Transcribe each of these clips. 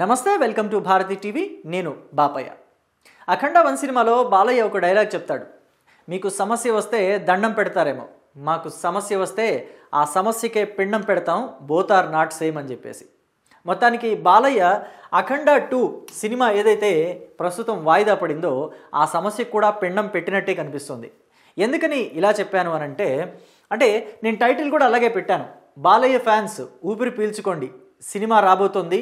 నమస్తే, welcome to Bharati TV. నేను బాపయ్య. అఖండ 1 సినిమాలో బాలయ్య ఒక డైలాగ్ చెప్తాడు. మీకు సమస్య వస్తే దండం పెడతారేమో, మాకు సమస్య వస్తే ఆ సమస్యకే పిండం పెడతాం, బోత్ ఆర్ నాట్ సేమ్ అని చెప్పేసి. మొత్తానికి బాలయ్య అఖండ 2 సినిమా ఏదైతే ప్రస్తుతం వాయిదా పడిందో ఆ సమస్యకు కూడా పిండం పెట్టినట్టే కనిపిస్తుంది. ఎందుకని ఇలా చెప్పాను అనంటే, నేను టైటిల్ కూడా అలాగే పెట్టాను. బాలయ్య ఫ్యాన్స్ ఊపిరి పీల్చుకోండి, సినిమా రాబోతుంది,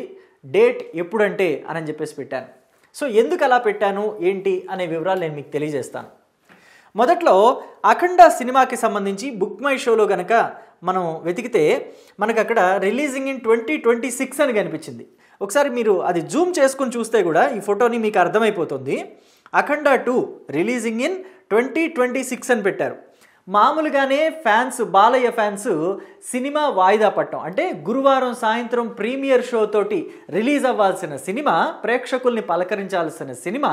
డేట్ ఎప్పుడంటే అని చెప్పేసి పెట్టాను. సో ఎందుకు అలా పెట్టాను ఏంటి అనే వివరాలు నేను మీకు తెలియజేస్తాను. మొదట్లో అఖండ సినిమాకి సంబంధించి బుక్ మై షోలో కనుక మనం వెతికితే మనకు అక్కడ రిలీజింగ్ ఇన్ 2026 అని కనిపించింది. ఒకసారి మీరు అది జూమ్ చేసుకుని చూస్తే కూడా ఈ ఫోటోని మీకు అర్థమైపోతుంది. అఖండ 2 రిలీజింగ్ ఇన్ 2026 అని పెట్టారు. మామూలుగానే బాలయ్య ఫ్యాన్స్ సినిమా వాయిదా పట్టడం అంటే గురువారం సాయంత్రం ప్రీమియర్ షో తోటి రిలీజ్ అవ్వాల్సిన సినిమా, ప్రేక్షకుల్ని పలకరించాల్సిన సినిమా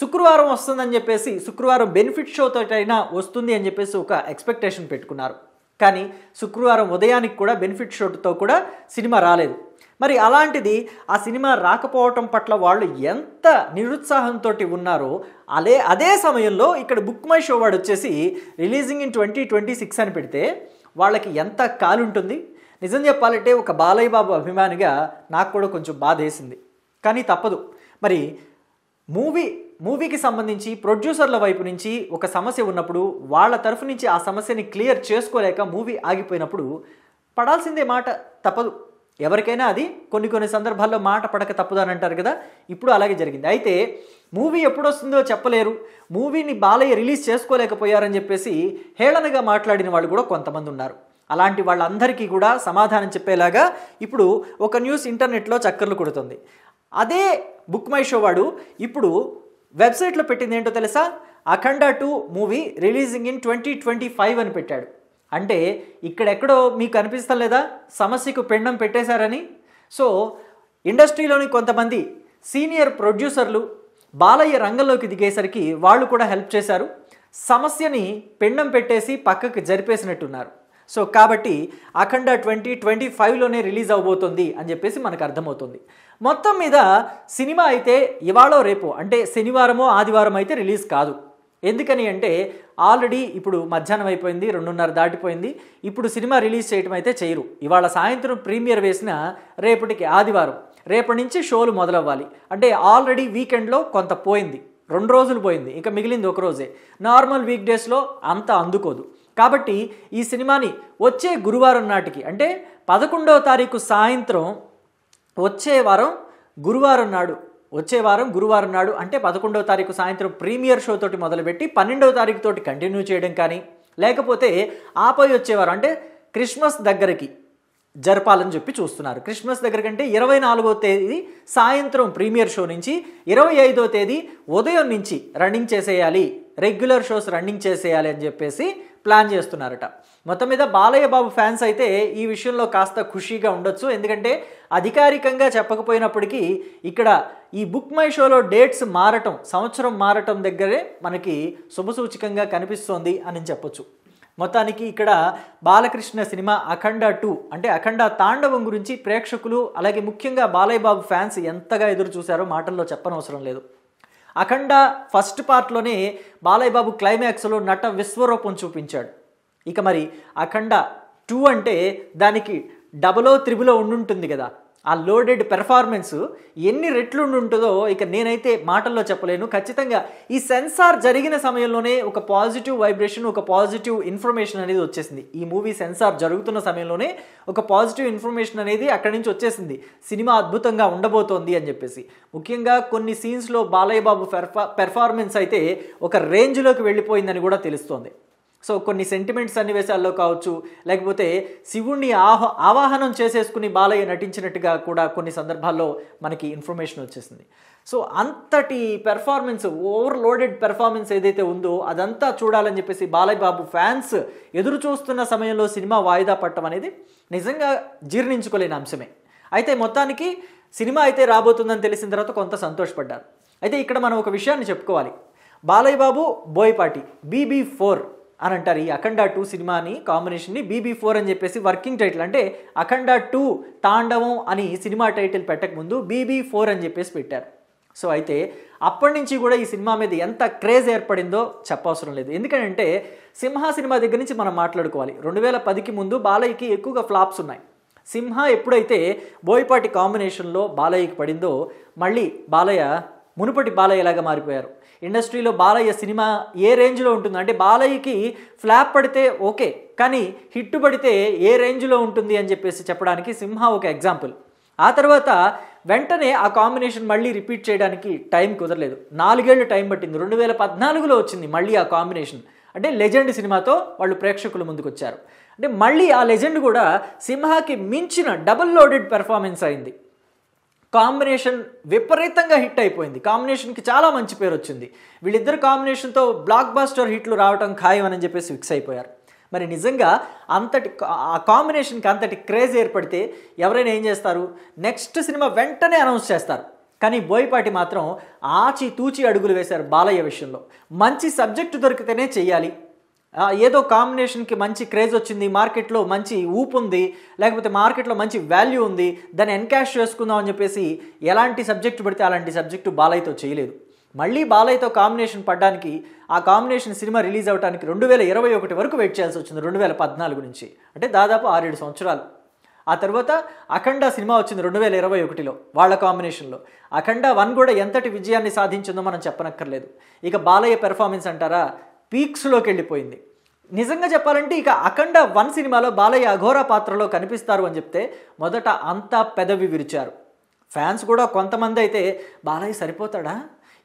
శుక్రవారం వస్తుందని చెప్పేసి, శుక్రవారం బెనిఫిట్ షో తోటైనా వస్తుంది అని చెప్పేసి ఒక ఎక్స్పెక్టేషన్ పెట్టుకున్నారు. కానీ శుక్రవారం ఉదయానికి కూడా బెనిఫిట్ షోతో కూడా సినిమా రాలేదు. మరి అలాంటిది ఆ సినిమా రాకపోవటం పట్ల వాళ్ళు ఎంత నిరుత్సాహంతో ఉన్నారో అదే సమయంలో ఇక్కడ బుక్ మై షో వాడు వచ్చేసి రిలీజింగ్ ఇన్ 2026 అని పెడితే వాళ్ళకి ఎంత కాలు ఉంటుంది. నిజం చెప్పాలంటే ఒక బాలయ్య బాబు అభిమానిగా నాకు కూడా కొంచెం బాధ వేసింది. కానీ తప్పదు. మరి మూవీకి సంబంధించి ప్రొడ్యూసర్ల వైపు నుంచి ఒక సమస్య ఉన్నప్పుడు వాళ్ళ తరఫు నుంచి ఆ సమస్యని క్లియర్ చేసుకోలేక మూవీ ఆగిపోయినప్పుడు పడాల్సిందే మాట, తప్పదు. ఎవరికైనా అది కొన్ని సందర్భాల్లో మాట పడక తప్పదు అని అంటారు కదా. ఇప్పుడు అలాగే జరిగింది. అయితే మూవీ ఎప్పుడు వస్తుందో చెప్పలేరు, మూవీని బాలయ్య రిలీజ్ చేసుకోలేకపోయారని చెప్పేసి హేళనగా మాట్లాడిన వాళ్ళు కూడా కొంతమంది ఉన్నారు. అలాంటి వాళ్ళందరికీ కూడా సమాధానం చెప్పేలాగా ఇప్పుడు ఒక న్యూస్ ఇంటర్నెట్లో చక్కర్లు కొడుతుంది. అదే బుక్ మై షో వాడు ఇప్పుడు వెబ్సైట్లో పెట్టింది ఏంటో తెలుసా? అఖండ 2 మూవీ రిలీజింగ్ ఇన్ 2025 అని పెట్టాడు. అంటే ఇక్కడెక్కడో మీకు అనిపిస్తం లేదా సమస్యకు పిండం పెట్టేశారని? సో ఇండస్ట్రీలోని కొంతమంది సీనియర్ ప్రొడ్యూసర్లు బాలయ్య రంగంలోకి దిగేసరికి వాళ్ళు కూడా హెల్ప్ చేశారు, సమస్యని పిండం పెట్టేసి పక్కకి జరిపేసినట్టున్నారు. సో కాబట్టి అఖండ 2025లోనే రిలీజ్ అవబోతుంది అని చెప్పేసి మనకు అర్థమవుతుంది. మొత్తం మీద సినిమా అయితే ఇవాళో రేపో అంటే శనివారమో ఆదివారం అయితే రిలీజ్ కాదు. ఎందుకని అంటే ఆల్రెడీ ఇప్పుడు మధ్యాహ్నం అయిపోయింది, 2:30 దాటిపోయింది. ఇప్పుడు సినిమా రిలీజ్ చేయడం అయితే చేయరు. ఇవాళ సాయంత్రం ప్రీమియర్ వేసిన రేపటికి ఆదివారం, రేపటి నుంచి షోలు మొదలవ్వాలి. అంటే ఆల్రెడీ వీకెండ్లో కొంత పోయింది, 2 రోజులు పోయింది, ఇక మిగిలింది ఒక రోజే. నార్మల్ వీక్ డేస్లో అంత అందుకోదు. కాబట్టి ఈ సినిమాని వచ్చే గురువారం నాటికి అంటే 11వ తారీఖు సాయంత్రం వచ్చే వారం గురువారం నాడు అంటే 11వ తారీఖు సాయంత్రం ప్రీమియర్ షో తోటి మొదలుపెట్టి 12వ తారీఖు తోటి కంటిన్యూ చేయడం కానీ, లేకపోతే ఆపై వచ్చేవారం అంటే క్రిస్మస్ దగ్గరికి జరపాలని చెప్పి చూస్తున్నారు. క్రిస్మస్ దగ్గర కంటే 24వ తేదీ సాయంత్రం ప్రీమియర్ షో నుంచి 25వ తేదీ ఉదయం నుంచి రన్నింగ్ చేసేయాలి, రెగ్యులర్ షోస్ రన్నింగ్ చేసేయాలి అని చెప్పేసి ప్లాన్ చేస్తున్నారట. మొత్తం మీద బాలయ్య బాబు ఫ్యాన్స్ అయితే ఈ విషయంలో కాస్త ఖుషీగా ఉండొచ్చు. ఎందుకంటే అధికారికంగా చెప్పకపోయినప్పటికీ ఇక్కడ ఈ బుక్ మై షోలో డేట్స్ మారటం, సంవత్సరం మారటం దగ్గరే మనకి శుభసూచకంగా కనిపిస్తోంది అని చెప్పొచ్చు. మొత్తానికి ఇక్కడ బాలకృష్ణ సినిమా అఖండ 2 అంటే అఖండ తాండవం గురించి ప్రేక్షకులు అలాగే ముఖ్యంగా బాలయ్య బాబు ఫ్యాన్స్ ఎంతగా ఎదురు చూశారో మాటల్లో చెప్పనవసరం లేదు. అఖండ ఫస్ట్ పార్ట్లోనే బాలయ్య బాబు క్లైమాక్స్లో నట విశ్వరూపం చూపించాడు. ఇక మరి అఖండ 2 అంటే దానికి డబలో త్రిబులో ఉండుంటుంది కదా. ఆ లోడెడ్ పెర్ఫార్మెన్స్ ఎన్ని రెట్లు ఉంటుందో ఇక నేనైతే మాటల్లో చెప్పలేను. ఖచ్చితంగా ఈ సెన్సార్ జరిగిన సమయంలోనే ఒక పాజిటివ్ వైబ్రేషన్, ఒక పాజిటివ్ ఇన్ఫర్మేషన్ అనేది వచ్చేసింది. ఈ మూవీ సెన్సార్ జరుగుతున్న సమయంలోనే ఒక పాజిటివ్ ఇన్ఫర్మేషన్ అనేది అక్కడి నుంచి వచ్చేసింది, సినిమా అద్భుతంగా ఉండబోతోంది అని చెప్పేసి. ముఖ్యంగా కొన్ని సీన్స్లో బాలయ్య బాబు పెర్ఫార్మెన్స్ అయితే ఒక రేంజ్లోకి వెళ్ళిపోయిందని కూడా తెలుస్తోంది. సో కొన్ని సెంటిమెంట్స్ సన్నివేశాల్లో కావచ్చు, లేకపోతే శివుణ్ణి ఆవాహనం చేసేసుకుని బాలయ్య నటించినట్టుగా కూడా కొన్ని సందర్భాల్లో మనకి ఇన్ఫర్మేషన్ వచ్చేసింది. సో అంతటి పెర్ఫార్మెన్స్, ఓవర్లోడెడ్ పెర్ఫార్మెన్స్ ఏదైతే ఉందో అదంతా చూడాలని చెప్పేసి బాలయ్య బాబు ఫ్యాన్స్ ఎదురు చూస్తున్న సమయంలో సినిమా వాయిదా పట్టడం అనేది నిజంగా జీర్ణించుకోలేని అంశమే. అయితే మొత్తానికి సినిమా అయితే రాబోతుందని తెలిసిన తర్వాత కొంత సంతోషపడ్డారు. అయితే ఇక్కడ మనం ఒక విషయాన్ని చెప్పుకోవాలి. బాలయ్య బాబు బోయపాటి BB4 అని అంటారు. ఈ అఖండ 2 సినిమాని కాంబినేషన్ని BB4 అని చెప్పేసి వర్కింగ్ టైటిల్, అంటే అఖండ 2 తాండవం అని సినిమా టైటిల్ పెట్టకముందు BB4 అని చెప్పేసి పెట్టారు. సో అయితే అప్పటి నుంచి కూడా ఈ సినిమా మీద ఎంత క్రేజ్ ఏర్పడిందో చెప్పవసరం లేదు. ఎందుకంటే సింహ సినిమా దగ్గర నుంచి మనం మాట్లాడుకోవాలి. 2010కి ముందు బాలయ్యకి ఎక్కువగా ఫ్లాప్స్ ఉన్నాయి. సింహ ఎప్పుడైతే బోయపాటి కాంబినేషన్లో బాలయ్యకి పడిందో మళ్ళీ బాలయ్య మునుపటి బాలయ్యలాగా మారిపోయారు. ఇండస్ట్రీలో బాలయ్య సినిమా ఏ రేంజ్లో ఉంటుందో, అంటే బాలయ్యకి ఫ్లాప్ పడితే ఓకే, కానీ హిట్ పడితే ఏ రేంజ్లో ఉంటుంది అని చెప్పేసి చెప్పడానికి సింహ ఒక ఎగ్జాంపుల్. ఆ తర్వాత వెంటనే ఆ కాంబినేషన్ మళ్ళీ రిపీట్ చేయడానికి టైం కుదరలేదు. 4 ఏళ్ళు టైం పట్టింది. 2014లో వచ్చింది మళ్ళీ ఆ కాంబినేషన్. అంటే లెజెండ్ సినిమాతో వాళ్ళు ప్రేక్షకుల ముందుకు వచ్చారు. అంటే మళ్ళీ ఆ లెజెండ్ కూడా సింహాకి మించిన డబుల్ లోడెడ్ పెర్ఫార్మెన్స్ అయింది. కాంబినేషన్ విపరీతంగా హిట్ అయిపోయింది. కాంబినేషన్కి చాలా మంచి పేరు వచ్చింది. వీళ్ళిద్దరు కాంబినేషన్తో బ్లాక్ బాస్టర్ హిట్లు రావటం ఖాయం అని చెప్పేసి ఫిక్స్ అయిపోయారు. మరి నిజంగా ఆ కాంబినేషన్కి అంతటి క్రేజ్ ఏర్పడితే ఎవరైనా ఏం చేస్తారు, నెక్స్ట్ సినిమా వెంటనే అనౌన్స్ చేస్తారు. కానీ బోయపాటి మాత్రం ఆచితూచి అడుగులు వేశారు బాలయ్య విషయంలో. మంచి సబ్జెక్టు దొరికితేనే చెయ్యాలి, ఏదో కాంబినేషన్కి మంచి క్రేజ్ వచ్చింది, మార్కెట్లో మంచి ఊపు ఉంది, లేకపోతే మార్కెట్లో మంచి వాల్యూ ఉంది, దాన్ని ఎన్కాష్ చేసుకుందాం అని చెప్పేసి ఎలాంటి సబ్జెక్టు పడితే అలాంటి సబ్జెక్టు బాలయ్యతో చేయలేదు. మళ్ళీ బాలయ్యతో కాంబినేషన్ పడ్డానికి, ఆ కాంబినేషన్ సినిమా రిలీజ్ అవ్వడానికి 2021 వరకు వెయిట్ చేయాల్సి వచ్చింది. 2014 నుంచి, అంటే దాదాపు 6-7 సంవత్సరాలు. ఆ తర్వాత అఖండ సినిమా వచ్చింది 2021లో వాళ్ళ కాంబినేషన్లో. అఖండ 1 కూడా ఎంతటి విజయాన్ని సాధించిందో మనం చెప్పనక్కర్లేదు. ఇక బాలయ్య పెర్ఫార్మెన్స్ అంటారా, పీక్స్లోకి వెళ్ళిపోయింది. నిజంగా చెప్పాలంటే ఇక అఖండ 1 సినిమాలో బాలయ్య అఘోరా పాత్రలో కనిపిస్తారు అని చెప్తే మొదట అంతా పెదవి విరిచారు. ఫ్యాన్స్ కూడా కొంతమంది అయితే బాలయ్య సరిపోతాడా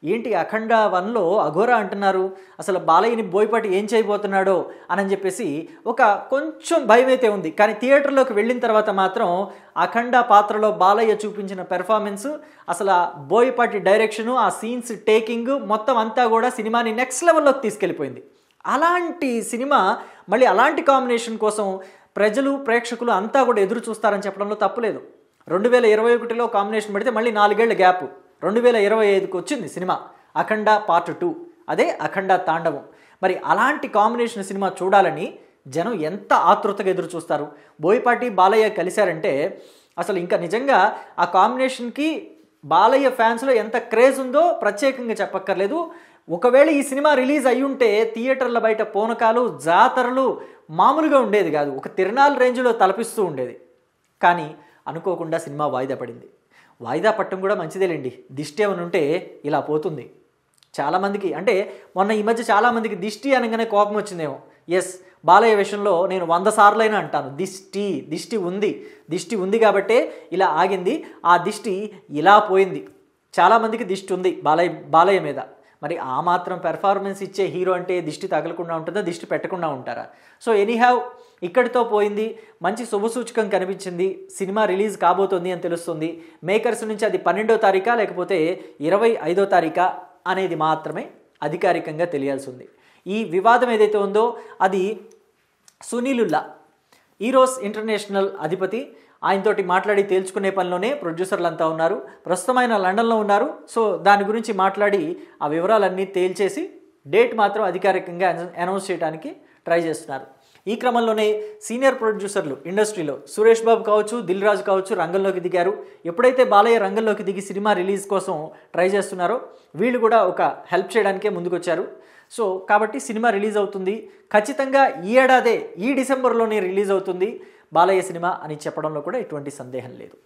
ఏంటి, అఖండ 1లో అఘోరా అంటున్నారు, అసలు బాలయ్యని బోయపాటి ఏం చేయబోతున్నాడో అని చెప్పేసి ఒక కొంచెం భయం అయితే ఉంది. కానీ థియేటర్లోకి వెళ్ళిన తర్వాత మాత్రం అఖండ పాత్రలో బాలయ్య చూపించిన పెర్ఫార్మెన్స్, అసలు బోయపాటి డైరెక్షను, ఆ సీన్స్ టేకింగ్ మొత్తం అంతా కూడా సినిమాని నెక్స్ట్ లెవెల్లోకి తీసుకెళ్ళిపోయింది. అలాంటి సినిమా మళ్ళీ అలాంటి కాంబినేషన్ కోసం ప్రజలు ప్రేక్షకులు అంతా కూడా ఎదురు చూస్తారని చెప్పడంలో తప్పులేదు. 2021లో కాంబినేషన్ పడితే మళ్ళీ 4 ఏళ్ల గ్యాప్, 2025కి వచ్చింది సినిమా అఖండ పార్ట్ 2, అదే అఖండ తాండవం. మరి అలాంటి కాంబినేషన్ సినిమా చూడాలని జనం ఎంత ఆతృతగా ఎదురు చూస్తారు. బోయపాటి బాలయ్య కలిశారంటే అసలు ఇంకా నిజంగా ఆ కాంబినేషన్కి బాలయ్య ఫ్యాన్స్లో ఎంత క్రేజ్ ఉందో ప్రత్యేకంగా చెప్పక్కర్లేదు. ఒకవేళ ఈ సినిమా రిలీజ్ అయ్యి ఉంటే థియేటర్ల బయట పూనకాలు, జాతరలు మామూలుగా ఉండేది కాదు, ఒక తిరునాళ్ళ రేంజ్లో తలపిస్తూ ఉండేది. కానీ అనుకోకుండా సినిమా వాయిదా పడింది. వాయిదా పట్టడం కూడా మంచిదేలేండి, దిష్టి ఏమైనా ఉంటే ఇలా పోతుంది. చాలామందికి, అంటే మొన్న ఈ మధ్య చాలామందికి దిష్టి అనగానే కోపం వచ్చిందేమో. ఎస్, బాలయ్య విషయంలో నేను 100 సార్లైనా అంటాను, దిష్టి ఉంది కాబట్టే ఇలా ఆగింది, ఆ దిష్టి ఇలా పోయింది. చాలామందికి దిష్టి ఉంది బాలయ్య మీద. మరి ఆ మాత్రం పెర్ఫార్మెన్స్ ఇచ్చే హీరో అంటే దిష్టి తగలకుండా ఉంటుందా, దిష్టి పెట్టకుండా ఉంటారా? సో ఎనీహౌ ఇక్కడితో పోయింది. మంచి శుభసూచకం కనిపించింది. సినిమా రిలీజ్ కాబోతోంది అని తెలుస్తుంది. మేకర్స్ నుంచి అది 12వ తారీఖా లేకపోతే 25వ తారీఖా అనేది మాత్రమే అధికారికంగా తెలియాల్సి ఉంది. ఈ వివాదం ఏదైతే ఉందో అది సునీలుల్లా, ఈరోస్ ఇంటర్నేషనల్ అధిపతి, ఆయనతోటి మాట్లాడి తేల్చుకునే పనిలోనే ప్రొడ్యూసర్లు అంతా ఉన్నారు. ప్రస్తుతం ఆయన లండన్లో ఉన్నారు. సో దాని గురించి మాట్లాడి ఆ వివరాలన్నీ తేల్చేసి డేట్ మాత్రం అధికారికంగా అనౌన్స్ చేయడానికి ట్రై చేస్తున్నారు. ఈ క్రమంలోనే సీనియర్ ప్రొడ్యూసర్లు ఇండస్ట్రీలో సురేష్ బాబు కావచ్చు, దిల్ రాజు కావచ్చు రంగంలోకి దిగారు. ఎప్పుడైతే బాలయ్య రంగంలోకి దిగి సినిమా రిలీజ్ కోసం ట్రై చేస్తున్నారో వీళ్ళు కూడా ఒక హెల్ప్ చేయడానికే ముందుకొచ్చారు. సో కాబట్టి సినిమా రిలీజ్ అవుతుంది ఖచ్చితంగా, ఈ ఏడాదే ఈ డిసెంబర్లోనే రిలీజ్ అవుతుంది బాలయ్య సినిమా అని చెప్పడంలో కూడా ఎటువంటి సందేహం లేదు.